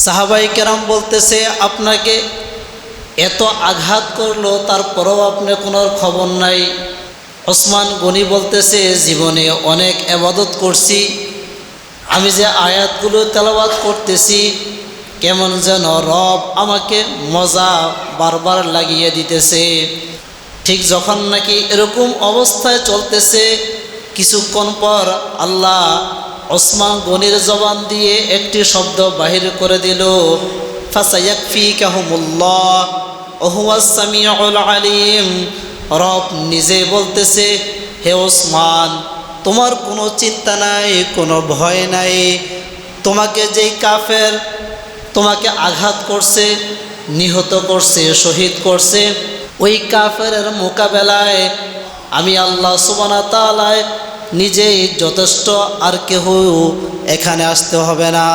সাহাবায়ে কেরাম বলতেছে, আপনাকে এত আঘাত করলো তারপরেও আপনি কোনো খবর নাই। ওসমান গনি বলতেছে, জীবনে অনেক ইবাদত করছি, আমি যে আয়াতগুলো তেলাওয়াত করতেছি কেমন যেন রব আমাকে মজা বারবার লাগিয়ে দিতেছে। ঠিক যখন নাকি এরকম অবস্থায় চলতেছে, কিছুক্ষণ পর আল্লাহ ওসমান গনির জবান দিয়ে একটি শব্দ বাহির করে দিল, ফাসায়াকফিকাহুমুল্লাহ ওয়া হুয়াস সামিউল আলিম। রব নিজে বলতেছে, হে ওসমান, তোমার কোনো চিন্তা নাই, কোনো ভয় নাই। তোমাকে যেই কাফের তোমাকে আঘাত করছে, নিহত করছে, শহীদ করছে, ওই কাফেরের মোকাবেলায় আমি আল্লাহ সুবহানাহু ওয়া তাআলা নিজেই যথেষ্ট, আর কেউ এখানে আসতে হবে না।